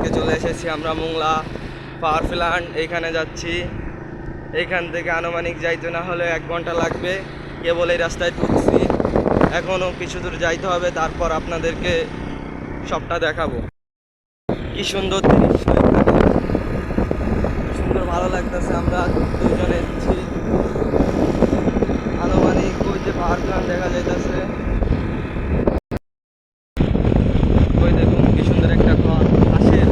থেকে চলে এসেছি আমরা মোংলা পাওয়ার প্ল্যান্ট। এইখানে যাচ্ছি। এইখান থেকে আনুমানিক যাইতে না হলে 1 ঘন্টা লাগবে। কেবল এই রাস্তায় ঢুকছি, এখনও কিছু দূর যাইতে হবে, তারপর আপনাদেরকে সবটা দেখাবো। কি সুন্দর দৃশ্য, সুন্দর ভালো লাগতেছে। আমরা দুইজনে এসেছি। আনুমানিক ওই যে পাওয়ার প্ল্যান্ট দেখা যাইতেছে, ওই দেখুন কি সুন্দর একটা ঘর, হাঁসের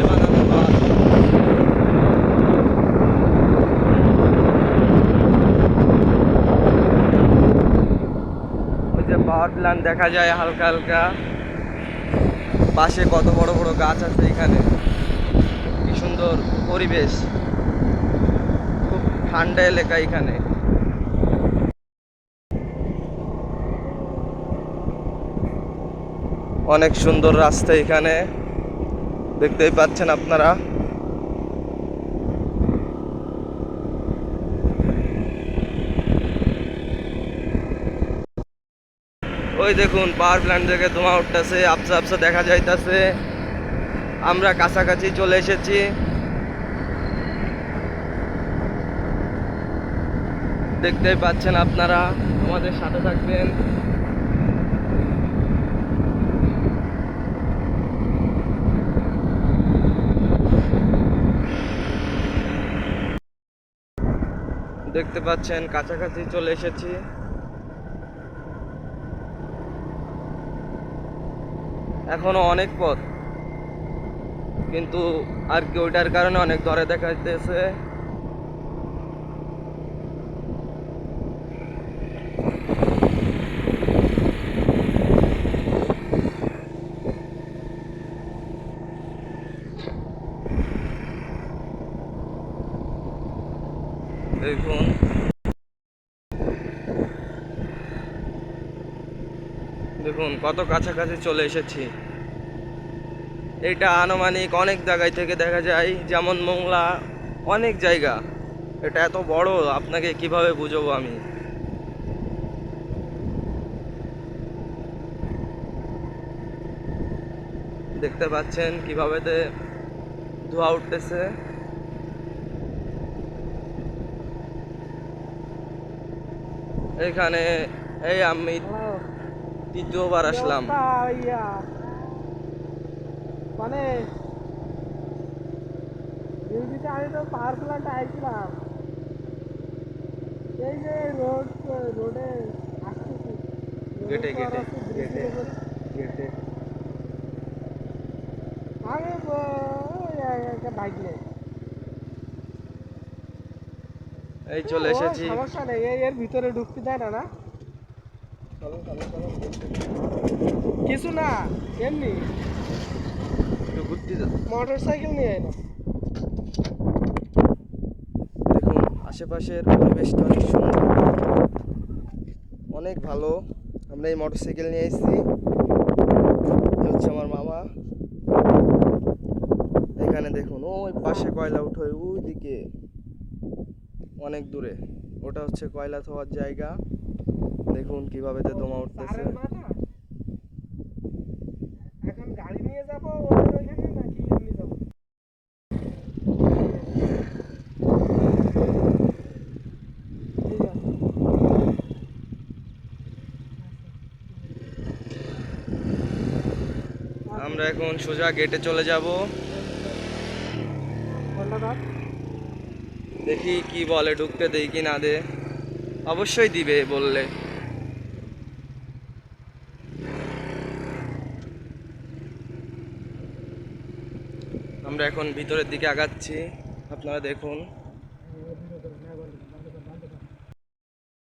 বানানো ঘর। ওই যে পাওয়ার প্ল্যান্ট দেখা যায় হালকা হালকা, পাশে কত বড় বড় গাছ আছে। এখানে কি সুন্দর পরিবেশ, খুব ঠান্ডা এলাকা এখানে। অনেক সুন্দর রাস্তা এখানে, দেখতেই পাচ্ছেন আপনারা। ওই দেখুন পাওয়ার প্ল্যান্ট থেকে ধোঁয়া উঠতেছে, আবসা আবসা দেখা যাইতেছে। আমরা কাছাকাছি চলে এসেছি। দেখতেই পাচ্ছেন আপনারা, আমাদের সাথে থাকবেন। দেখতে পাচ্ছেন কাছাকাছি চলে এসেছি। এখনো অনেক পথ, কিন্তু আর কি ওইটার কারণে অনেক দূরে দেখা যাইতেছে। দেখুন দেখুন কত কাছাকাছি চলে এসেছি। এটা আনুমানিক অনেক জায়গায় থেকে দেখা যায়, যেমন মোংলা, অনেক জায়গা। এটা এত বড়, আপনাকে কিভাবে বুঝাবো আমি। দেখতে পাচ্ছেন কিভাবে ধোঁয়া উঠতেছে। এখানে এই আমি তৃতীয়বার আসলাম। মানে আমি তো পাওয়ার প্ল্যান্টে আইছিলাম, এই যে রোডে আসতেছি, গেটে গেটে গেটে গেটে আমি একটা বাইক নেই। এই চলে এসেছি। সমস্যা নেই, এর ভিতরে ঢুকতে দেয় না। কিছু না, এমনি একটু ঘুরতে যা। মোটর সাইকেল নিয়ে এলো। দেখুন আশেপাশের পরিবেশটা অনেক সুন্দর, অনেক ভালো। আমরা এই মোটরসাইকেল নিয়ে এসেছি, হচ্ছে আমার মামা। এখানে দেখুন ওই পাশে কয়লা উঠোয়, ওই দিকে অনেক দূরে, ওটা হচ্ছে কয়লা ধোয়ার জায়গা। দেখুন কিভাবে ধোঁয়া উঠতেছে। এখন গাড়ি নিয়ে যাবো ওদের ওইখানে নাকি এমনি যাবো? ঠিক আছে। আমরা এখন সোজা গেটে চলে যাব। দেখি কি বলে, ঢুকতে দেই কি না দে। অবশ্যই দিবে বললে। আমরা এখন ভিতরের দিকে আগাচ্ছি, আপনারা দেখুন।